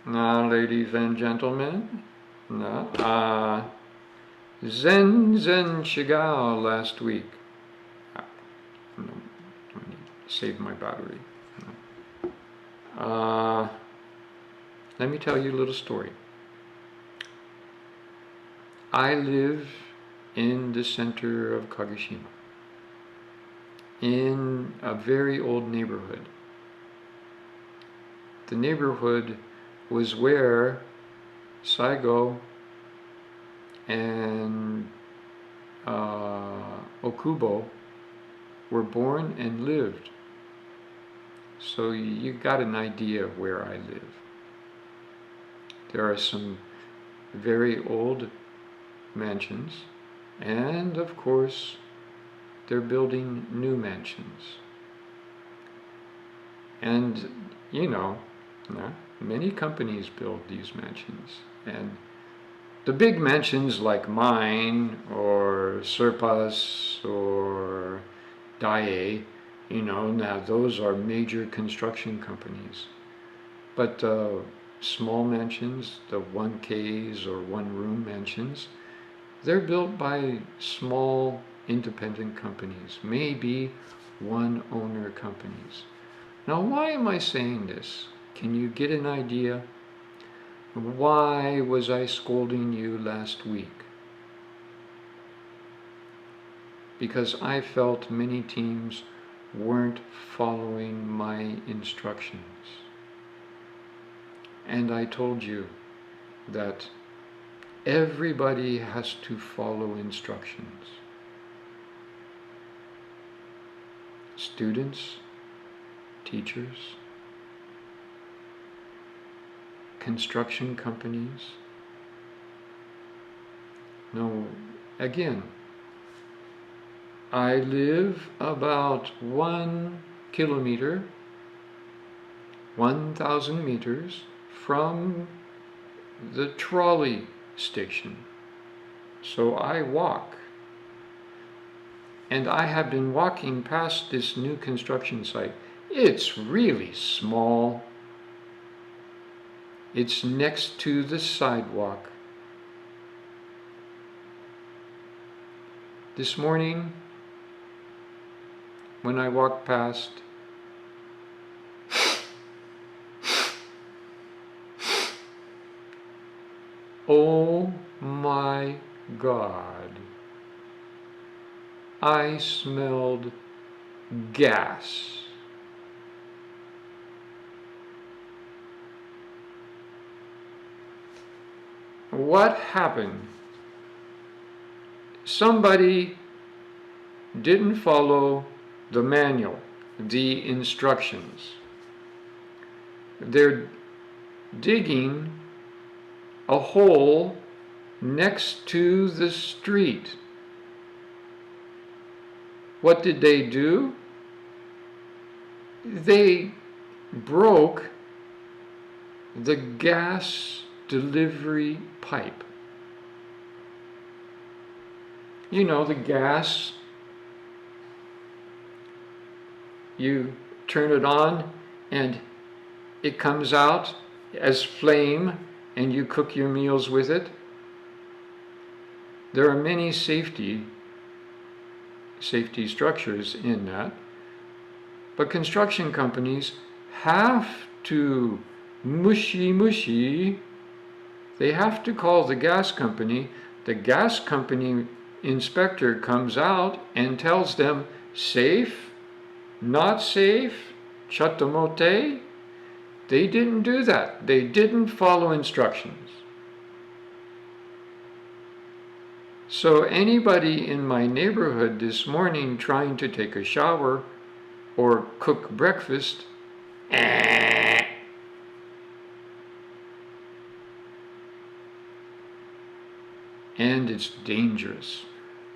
Now, ladies and gentlemen, no, Zen Shigao last week. No, let me save my battery. Let me tell you a little story. I live in the center of Kagoshima, in a very old neighborhood. The neighborhood was where Saigo and Okubo were born and lived. So you got an idea of where I live. There are some very old mansions, and of course they're building new mansions. And you know, many companies build these mansions, and the big mansions like mine or Surpass or Daiei, now those are major construction companies. But small mansions, the 1Ks or one-room mansions, they're built by small independent companies, maybe one-owner companies. Now, why am I saying this? Can you get an idea? Why was I scolding you last week? Because I felt many teams weren't following my instructions. And I told you that everybody has to follow instructions. Students, teachers, construction companies. No, again, I live about 1 kilometer, 1,000 meters from the trolley station. So I walk. And I have been walking past this new construction site. It's really small. It's next to the sidewalk. This morning, when I walked past, oh my God, I smelled gas. What happened? Somebody didn't follow the manual, the instructions. They're digging a hole next to the street. What did they do? They broke the gas delivery pipe. You know, the gas, you turn it on and it comes out as flame and you cook your meals with it. There are many safety structures in that, but construction companies have to they have to call the gas company. The gas company inspector comes out and tells them safe, not safe, chatomote. They didn't do that. They didn't follow instructions. So anybody in my neighborhood this morning trying to take a shower or cook breakfast, and it's dangerous.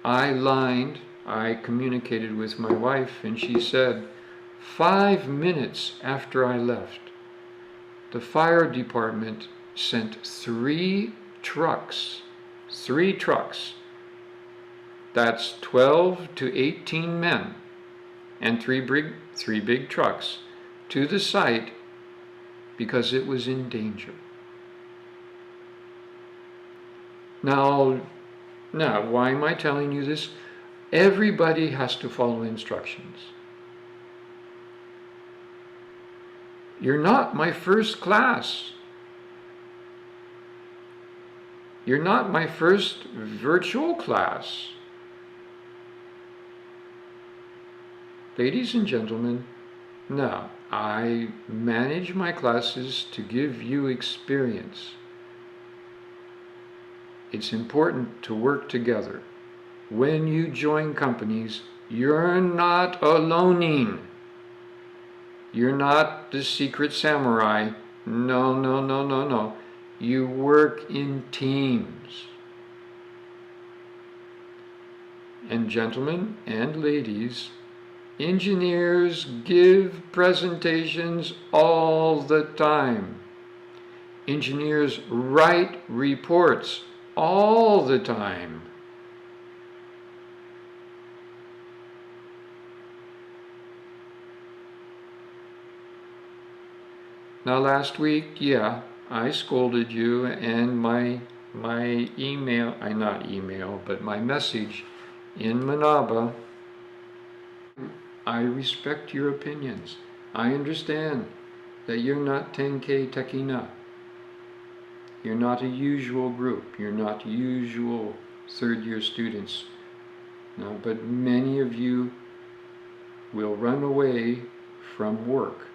I communicated with my wife, and she said 5 minutes after I left, the fire department sent 3 trucks. That's 12 to 18 men and three big trucks to the site because it was in danger. Now, why am I telling you this? Everybody has to follow instructions. You're not my first class. You're not my first virtual class. Ladies and gentlemen, now, I manage my classes to give you experience. It's important to work together. When you join companies, you're not aloneing. You're not the secret samurai. No, no, no, no, no. You work in teams. And gentlemen and ladies, engineers give presentations all the time. Engineers write reports all the time. Now last week, yeah, I scolded you, and my email, but my message in Manaba, I respect your opinions. I understand that you're not 10K Tekina. You're not a usual group. You're not usual third-year students. No, but many of you will run away from work.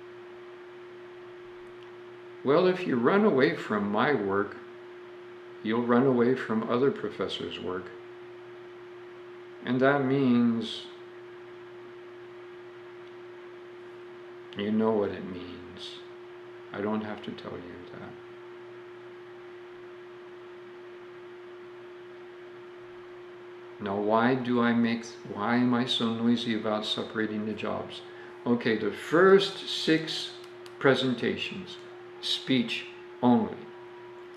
Well, if you run away from my work, you'll run away from other professors' work. And that means, you know what it means. I don't have to tell you that. Now, why am I so noisy about separating the jobs? Okay, the first 6 presentations, speech only.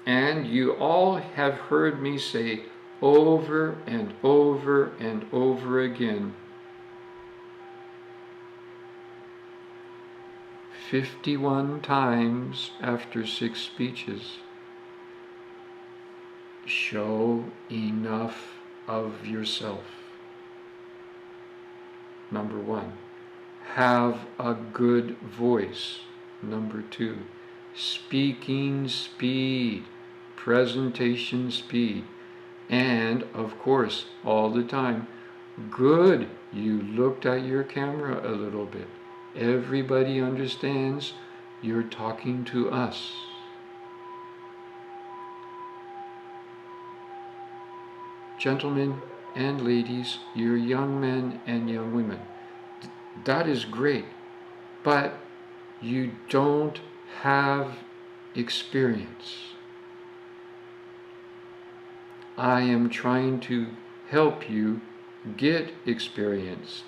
And you all have heard me say over and over and over again, 51 times after 6 speeches, show enough of yourself. Number 1, have a good voice. Number 2, speaking speed, presentation speed, and of course, all the time, good, you looked at your camera a little bit. Everybody understands you're talking to us. Gentlemen and ladies, you're young men and young women. That is great, but you don't have experience. I am trying to help you get experience.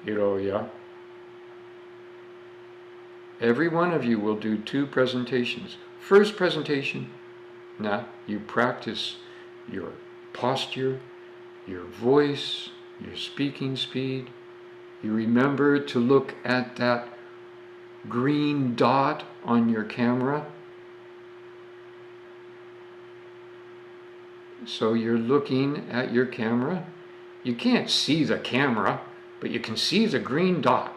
Hiroya. Every one of you will do 2 presentations. First presentation, you practice your posture, your voice, your speaking speed. You remember to look at that green dot on your camera. So you're looking at your camera. You can't see the camera, but you can see the green dot.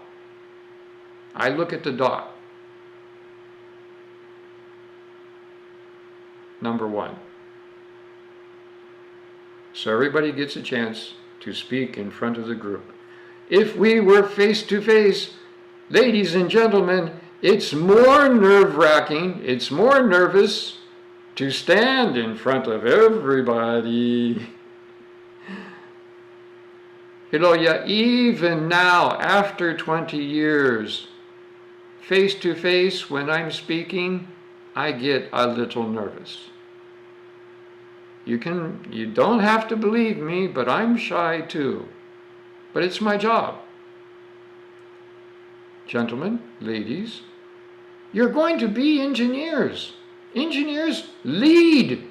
I look at the dot. Number 1. So everybody gets a chance to speak in front of the group. If we were face to face, ladies and gentlemen, it's more nerve-wracking, it's more nervous to stand in front of everybody. Hiroya, even now, after 20 years, face to face, when I'm speaking, I get a little nervous. You don't have to believe me, but I'm shy too. But it's my job. Gentlemen, ladies, you're going to be engineers. Engineers lead.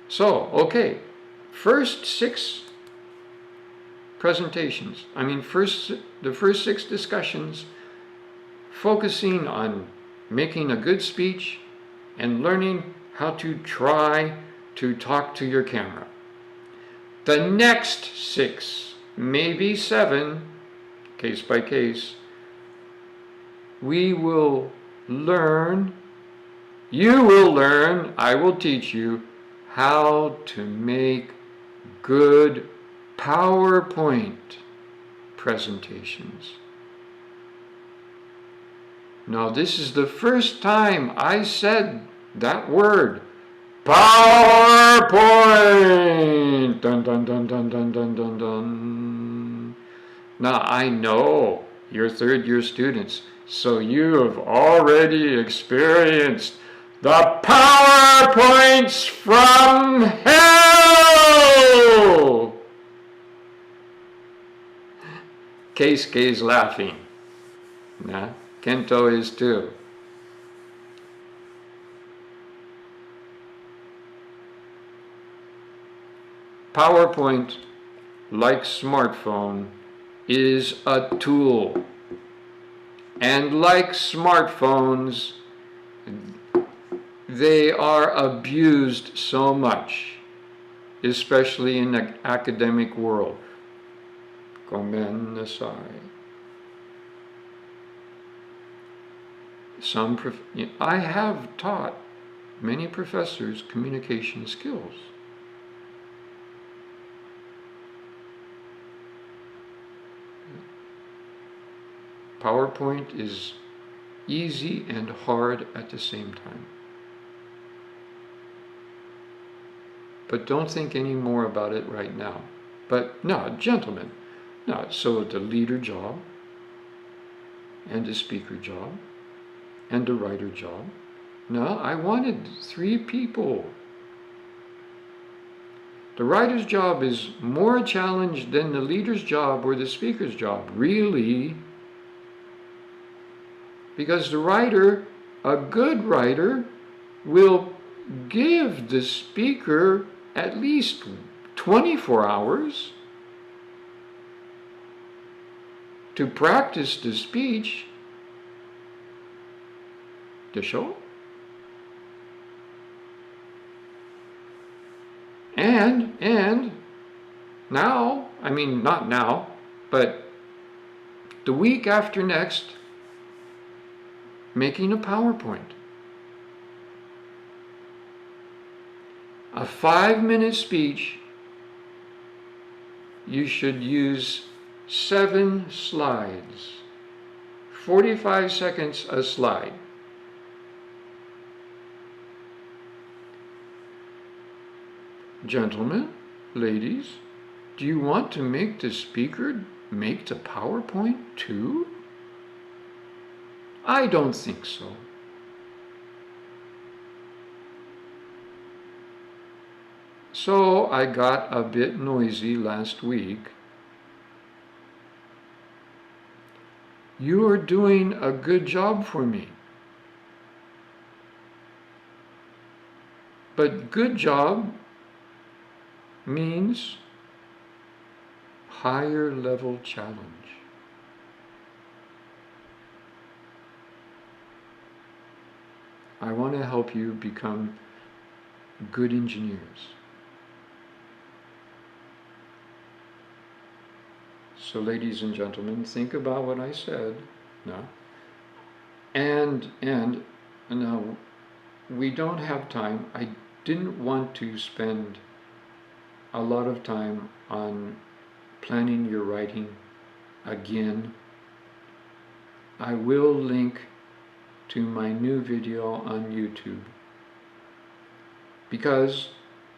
So, okay, first 6 presentations, the first 6 discussions, focusing on making a good speech and learning how to try to talk to your camera. The next 6, maybe 7, case by case, we will learn, you will learn, I will teach you how to make good PowerPoint presentations. Now, this is the first time I said that word, PowerPoint. Dun dun dun dun dun dun dun dun. Now, I know you're third-year students, so you have already experienced the PowerPoints from hell. Keisuke's laughing. Nah, Kento is too. PowerPoint, like smartphone, is a tool. And like smartphones, they are abused so much, especially in the academic world. Gomen nasai. I have taught many professors communication skills. PowerPoint is easy and hard at the same time. But don't think any more about it right now. But no, gentlemen, no, so the leader job, and the speaker job, and the writer job. No, I wanted 3 people. The writer's job is more a challenge than the leader's job or the speaker's job, really. Because the writer, a good writer, will give the speaker at least 24 hours to practice the speech, the show. And now, I mean not now, but the week after next, making a PowerPoint. A 5-minute speech, you should use 7 slides, 45 seconds a slide. Gentlemen, ladies, do you want to make the speaker make the PowerPoint too? I don't think so. So I got a bit noisy last week. You are doing a good job for me. But good job means higher level challenge. I want to help you become good engineers. So ladies and gentlemen, think about what I said. No? And now we don't have time. I didn't want to spend a lot of time on planning your writing again. I will link to my new video on YouTube, because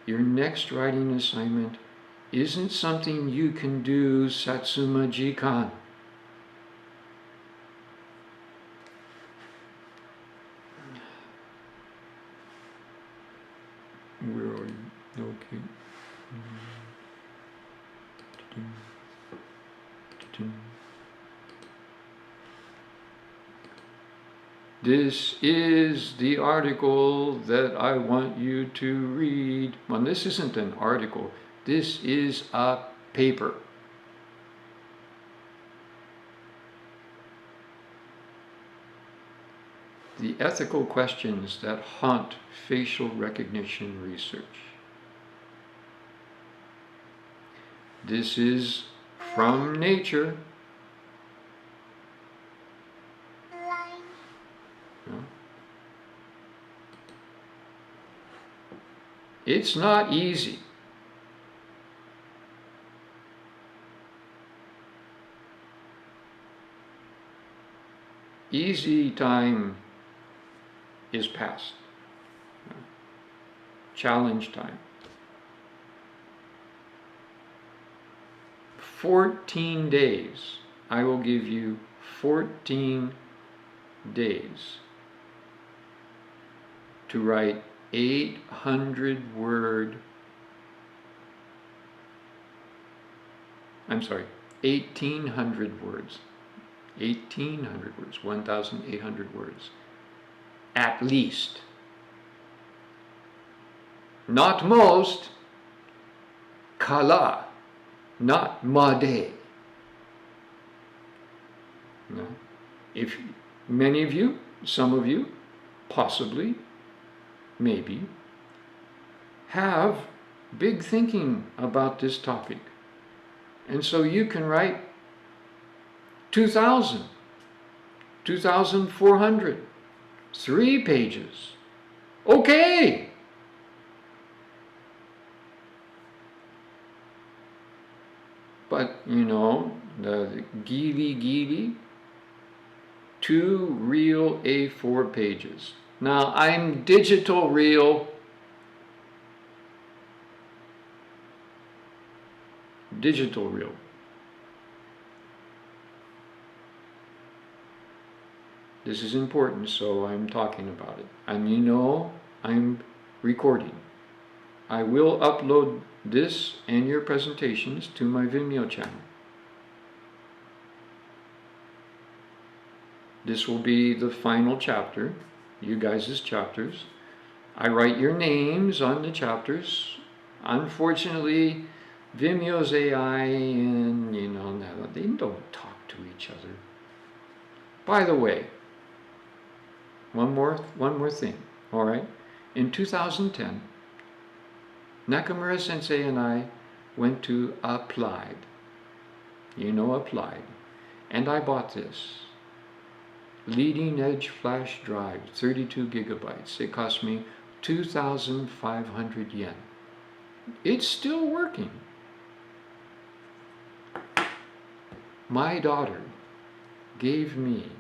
your next writing assignment isn't something you can do Satsuma Jikan. Where are you? Okay. This is the article that I want you to read. Well, this isn't an article. This is a paper. the ethical questions that haunt facial recognition research. This is from Nature. It's not easy. Easy time is past. Challenge time. 14 days. I will give you 14 days to write 800 word, I'm sorry, 1,800 words. 1,800 words, 1,800 words, at least. Not most, kala, not made. No. If many of you, some of you, possibly, maybe, have big thinking about this topic. And so you can write 2,000, 2,400, 3 pages. Okay! But, you know, the Gili, 2 real A4 pages. Now, I'm digital real. Digital real. This is important, so I'm talking about it. And you know, I'm recording. I will upload this and your presentations to my Vimeo channel. This will be the final chapter, you guys' chapters. I write your names on the chapters. Unfortunately, Vimeo's AI and, you know, they don't talk to each other. By the way, one more thing, all right? In 2010, Nakamura Sensei and I went to Applied. You know Applied. And I bought this leading edge flash drive, 32 gigabytes. It cost me 2,500 yen. It's still working. My daughter gave me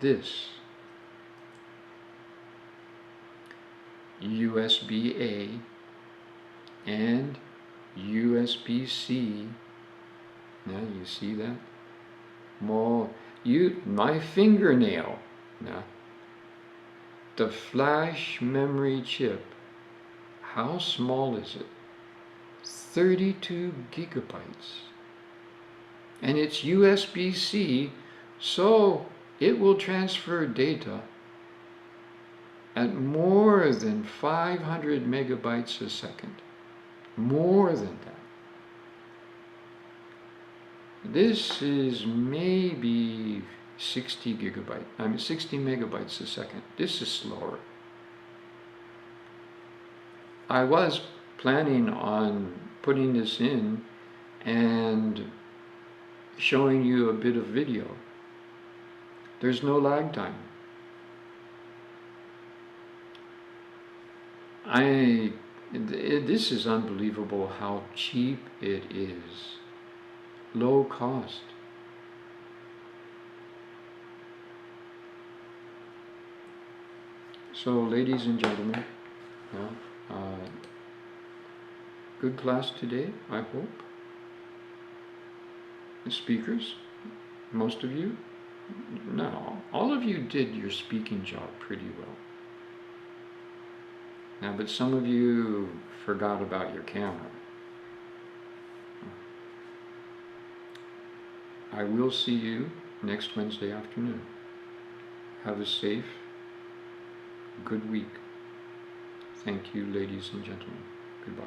this USB-A and USB-C. Now you see that? My fingernail. Now, the flash memory chip, how small is it? 32 gigabytes. And it's USB-C, so it will transfer data at more than 500 megabytes a second. More than that. This is maybe 60 megabytes a second. This is slower. I was planning on putting this in and showing you a bit of video. There's no lag time. This is unbelievable how cheap it is. Low cost. So, ladies and gentlemen, good class today, I hope. The speakers, most of you, no, all of you did your speaking job pretty well. Now, but some of you forgot about your camera. I will see you next Wednesday afternoon. Have a safe, good week. Thank you, ladies and gentlemen. Goodbye.